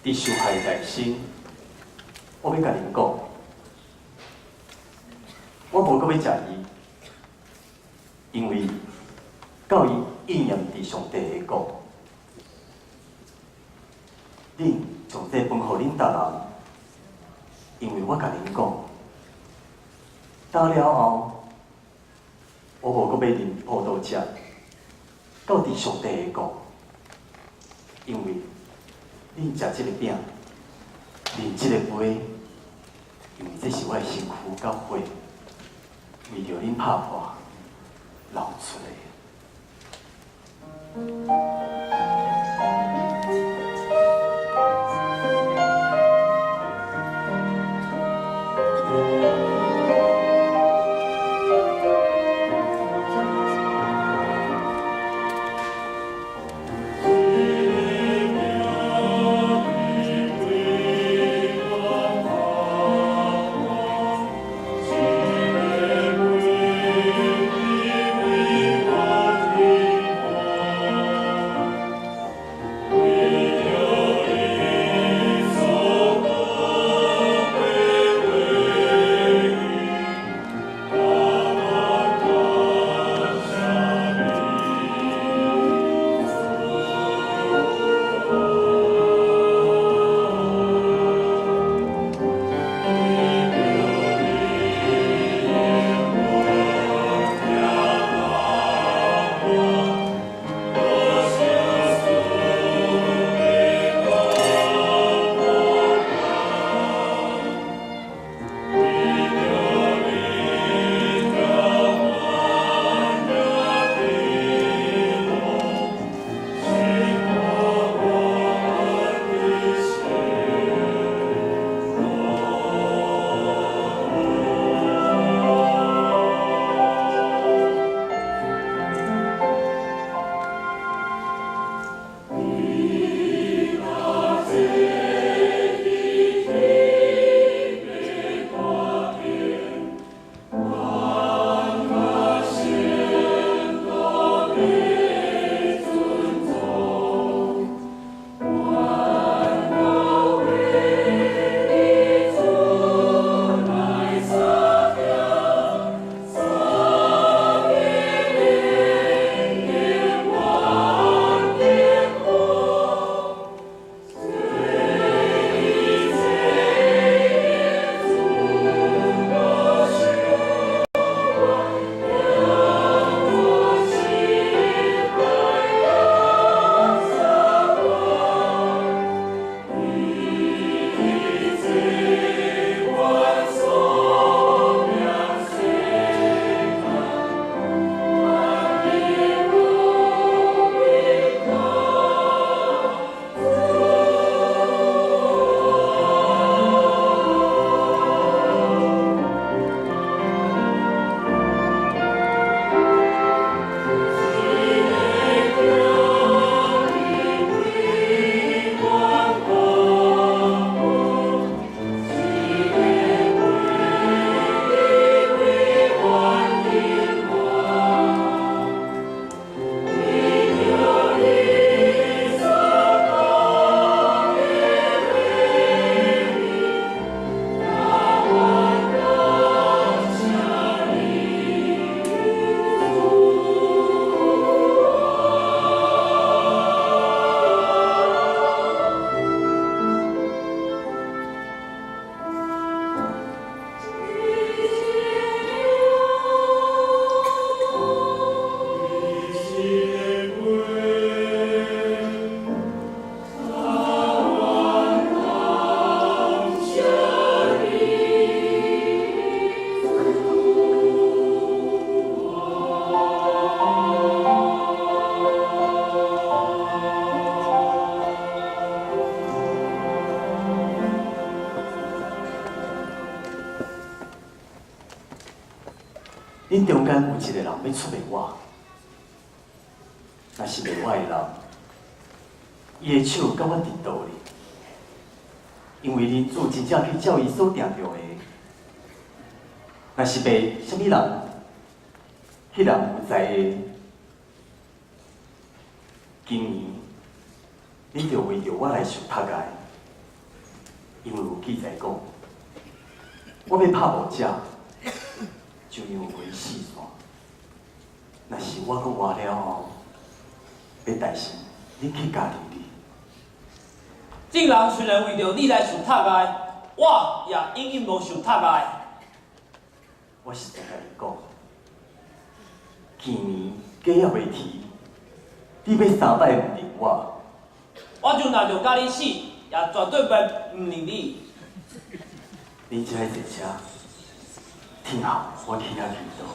伫受害内心，我要甲恁讲，我无阁要食伊，因为教义应验伫上帝的讲，恁将这分互恁逐人，因为我甲恁讲，打了后，我无阁要啉葡萄汁，到伫上帝的讲，因为恁食这个饼，啉这个杯，因为这是我的身躯甲血，为着恁拍破流出来的。恁中间有一个人要出卖我，若是卖我的人，伊的手甲我伫倒咧，因为恁主真正去照伊所定着的。若是被什么人，迄人有在的，今年恁就为着我来受杀害。因为有记载讲，我要拍无遮，就要回四线。若是我搁活了后，要担心你去家庭里。众人虽然为着你来受杀害，我也永远无受杀害。我实在甲你讲，去年假也袂提，你要3摆唔认我。我就若着甲你死，也绝对袂唔认你。你只爱坐车，听好，我去遐去做。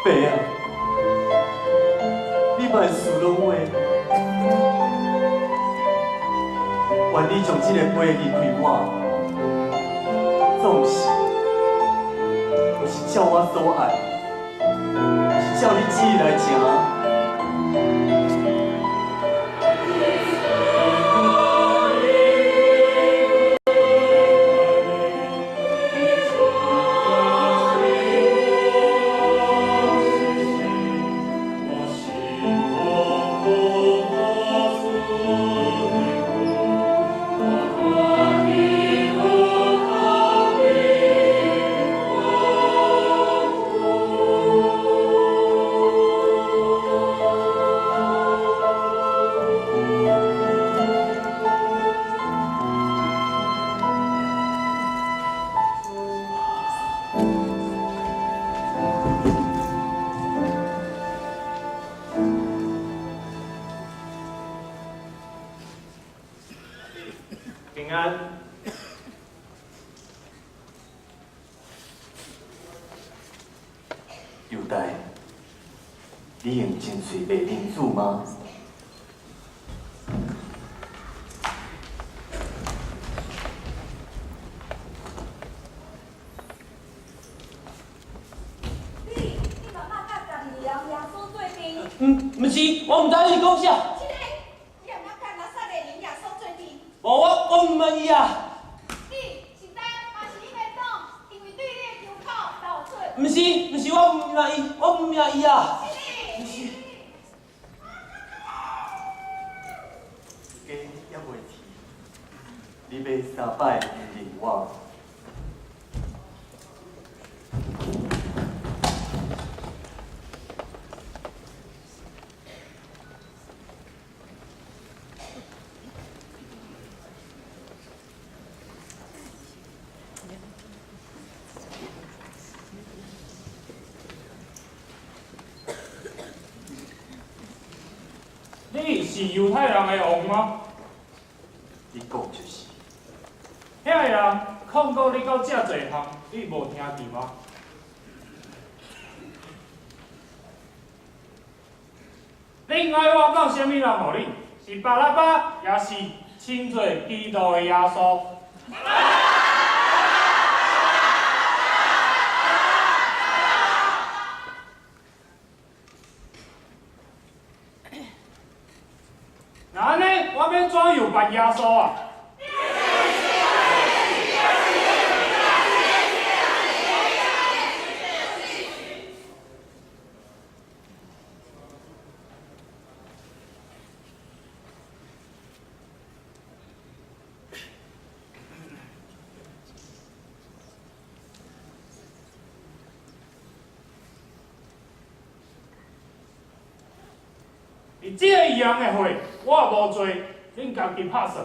爸啊，你莫思拢话，愿你将这个杯离开我，总是不是照我所爱，是照你旨意来行。平安。犹大，你用真嘴卖人主吗？唔是，我唔知你讲啥。我唔满意啊！唔是，我唔满意，我唔满意啊！唔是。假也袂提，你要3摆唔认我。你是犹太人的王吗？的人控告你到遮侪项，你无听见吗？另外，我讲啥物人互你？是巴拉巴，也是称作基督的耶稣？那安尼，我要怎样办耶稣啊？伫这个一样的会，我也无做，恁家己拍算。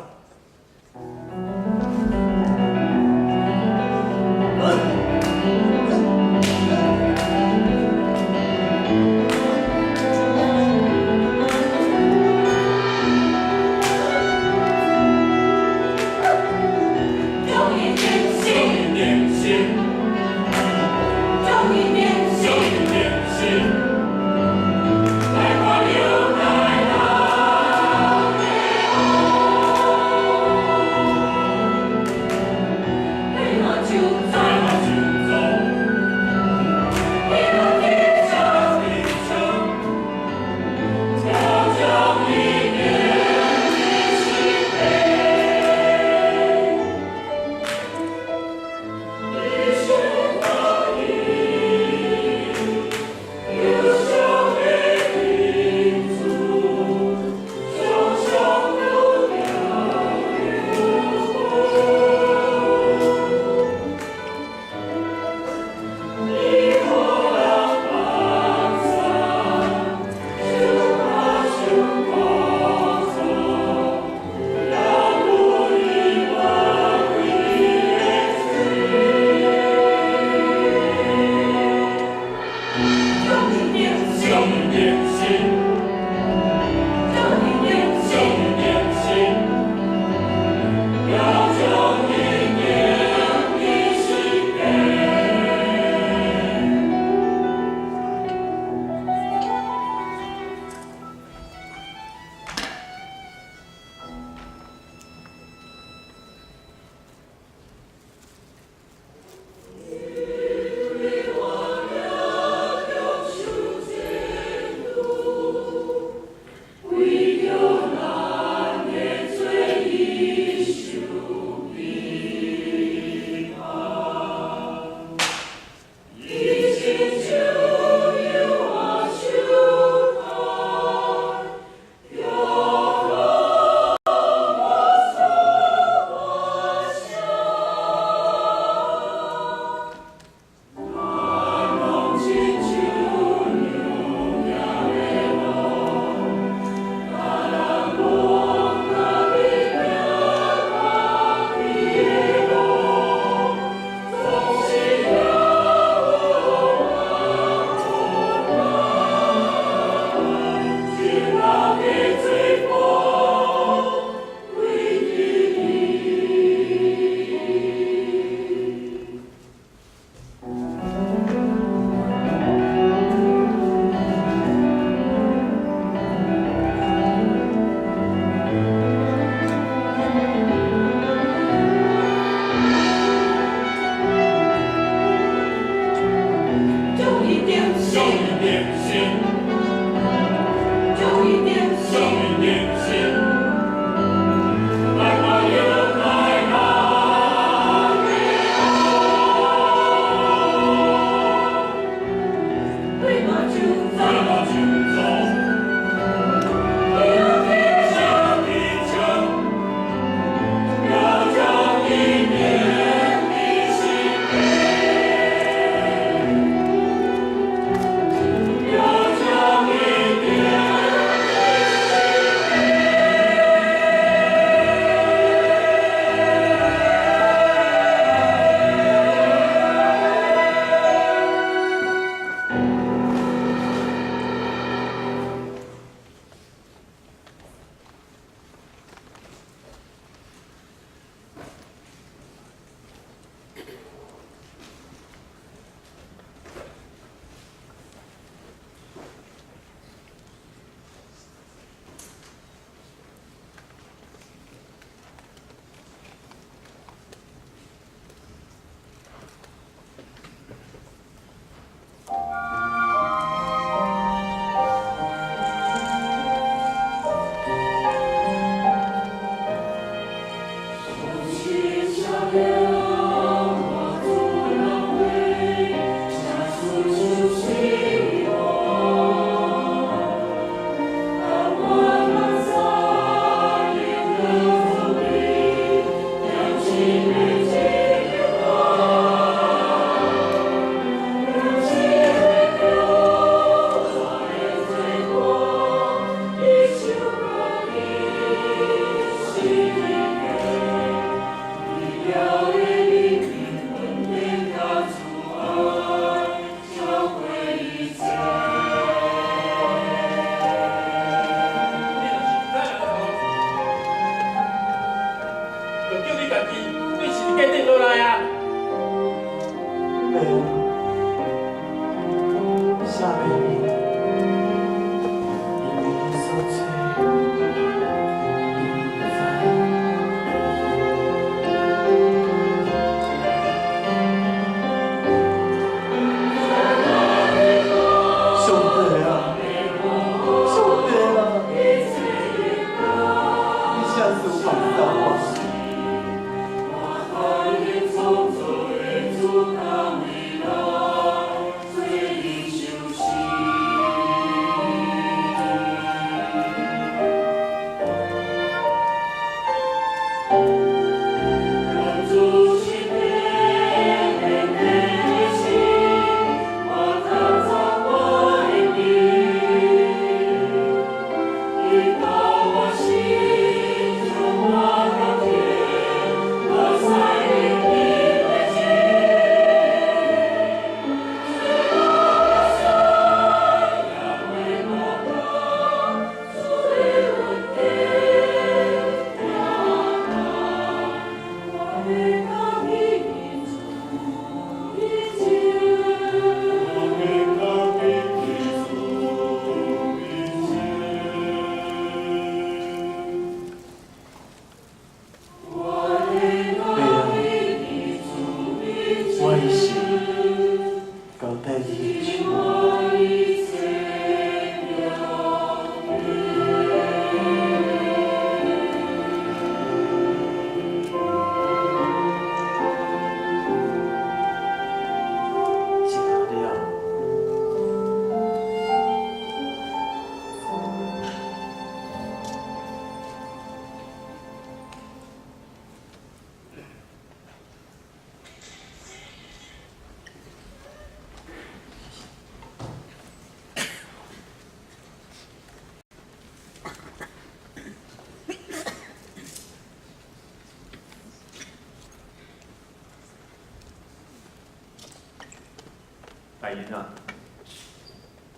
大人啊，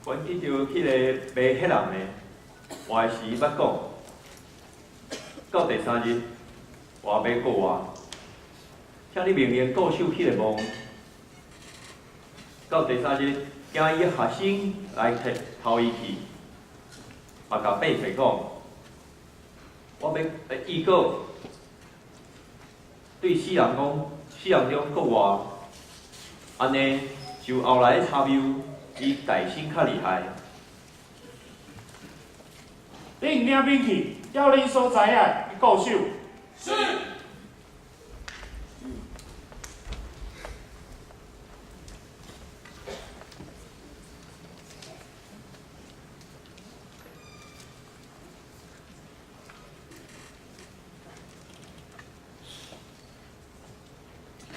阮记着迄个卖迄人的，话是伊捌讲，到第3日，话要过活，请你命令固守迄个墓，到第3日，请伊学生来摕偷伊去，嘛甲八岁讲，我要预告，对死人讲，死人中国活，安尼就后来的参谋，伊大身较厉害。恁领兵去，叫恁所知影去固守。是。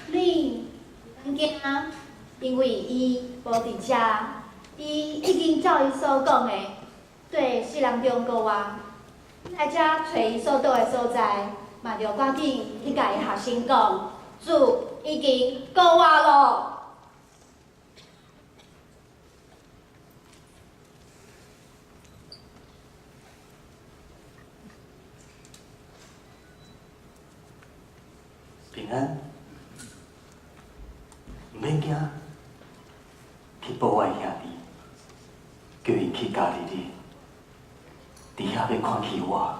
恁唔惊，因为伊无伫遮，伊已经照伊所讲的，对死人中国话，来遮找伊所倒的所在，嘛着赶紧去甲伊学生讲，主已经国活咯。平安，唔免惊，去报我的兄弟，叫伊去家己哩，伫遐要看起我。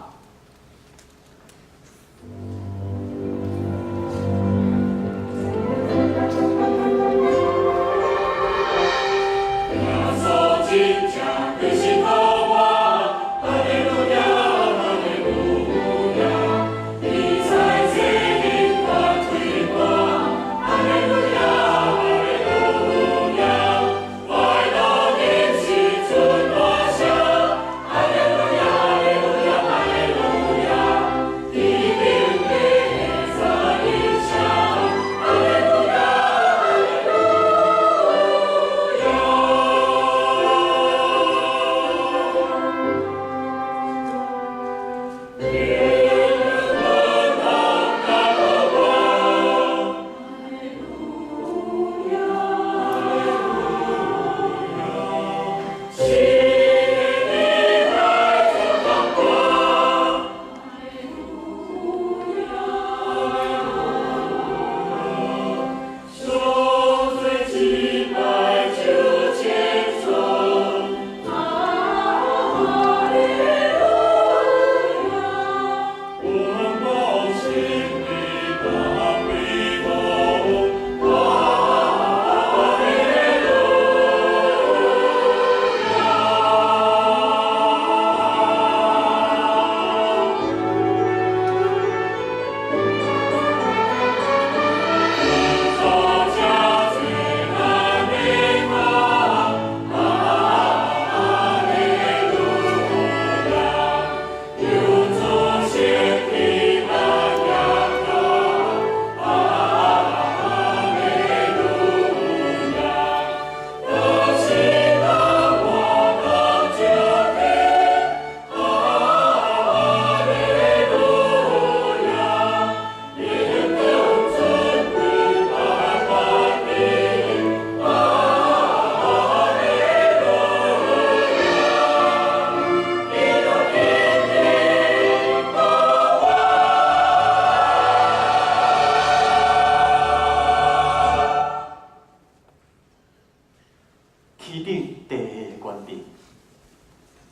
起顶地下的决定，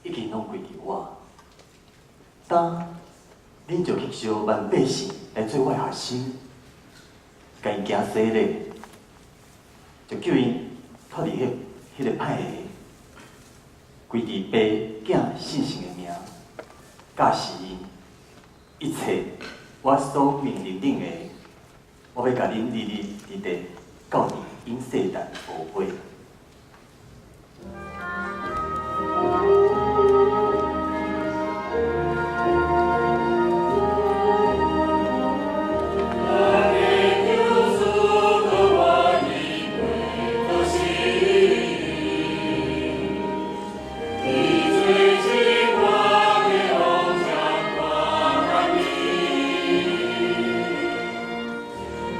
已经拢归伫我。当恁就去招万百姓来做我学生，甲因行洗礼，就叫因脱离迄个歹个，归伫爸囝信心的名，教示因一切我所命令恁的，我要甲恁日日伫地教伫因世代学会。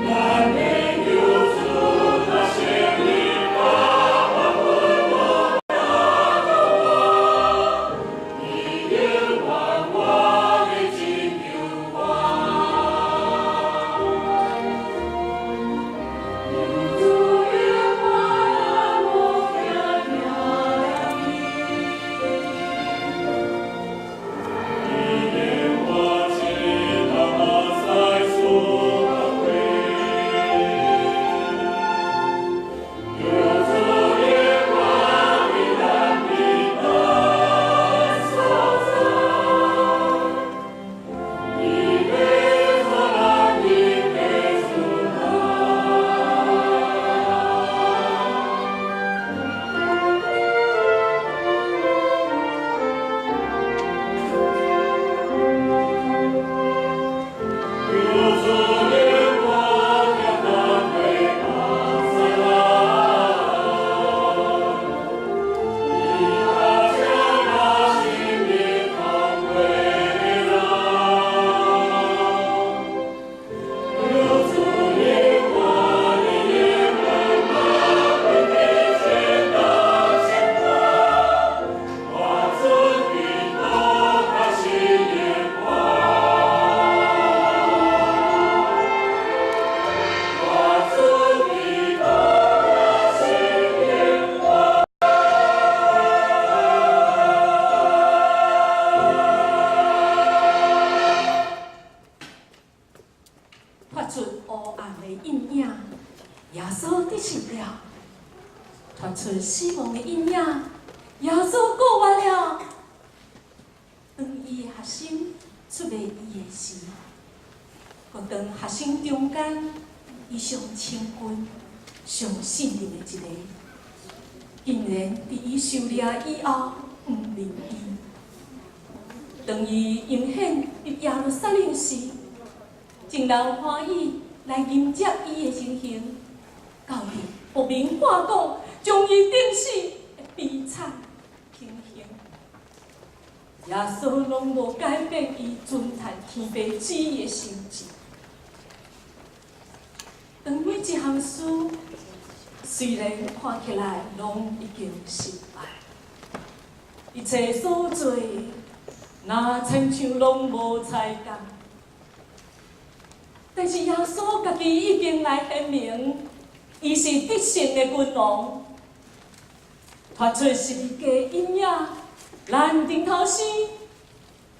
万年有主的显灵光。出死亡的阴影，耶稣过完了。当伊的学生出卖伊的时，搁当学生中间，伊上亲近、上信任的一个，竟然伫伊受掠以后，毋认伊。当伊应显入耶路撒冷时，众人欢喜来迎接伊的情形，到底不明话讲，将伊钉死的悲惨情形。耶稣拢无改变伊尊叹天父旨意的心志。当每一项事虽然看起来拢已经失败，一切所做，若亲像拢无彩工，但是耶稣家己已经来显明，伊是得胜的君王，发出十字架阴影。咱顶头时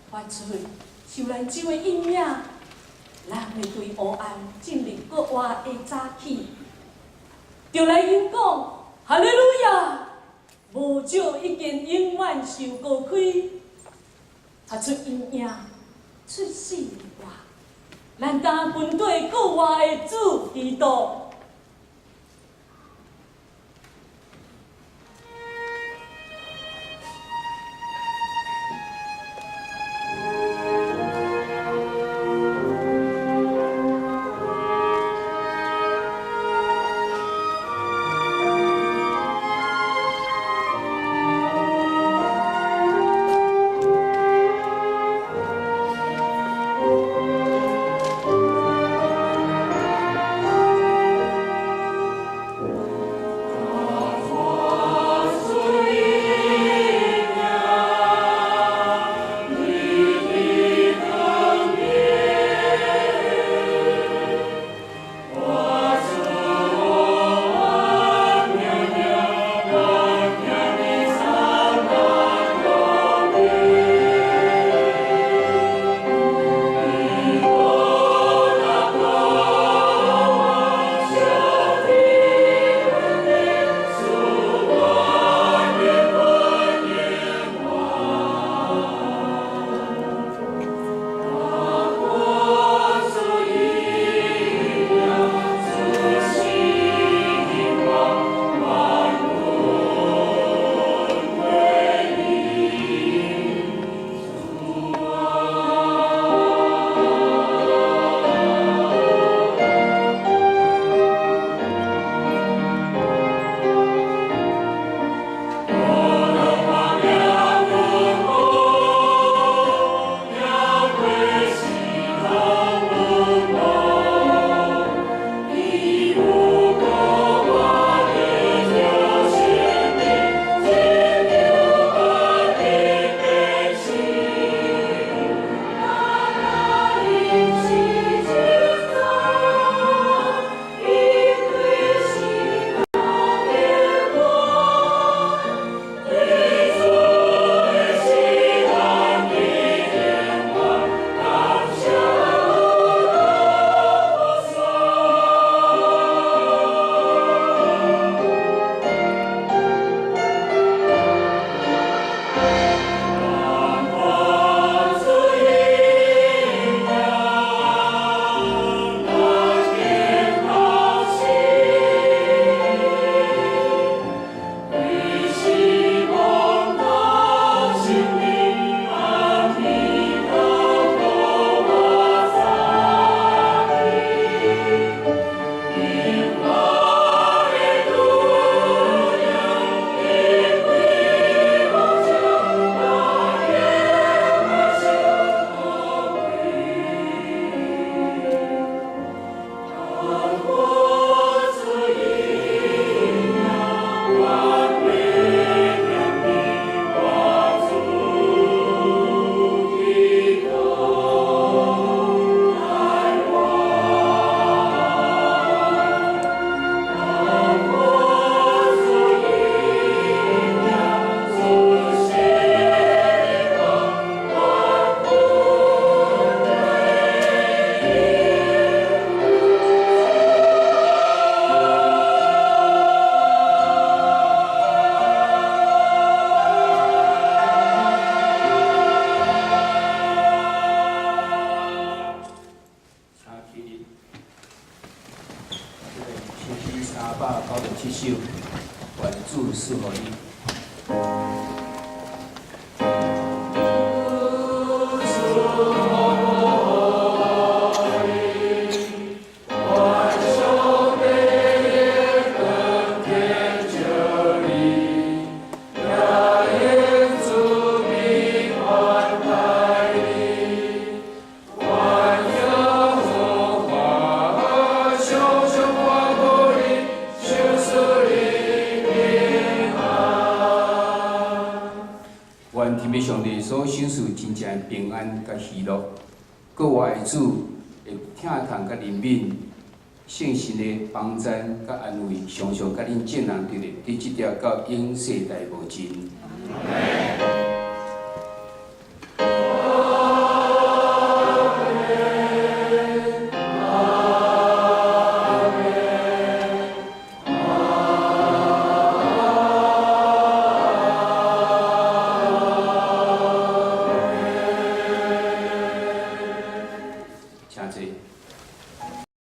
发出受难酒的阴影，咱会对黑暗进入国外的早起，就来因讲哈利路亚，无少已经永远受过开，发出阴影，出死的话，咱当军队国外的主基督。赐互你。愿天父上帝所赏赐真正的平安甲喜乐，各我的主会疼痛甲怜悯，圣神的帮赞甲安慰，常常甲恁众人伫咧，伫即条到永世代无尽。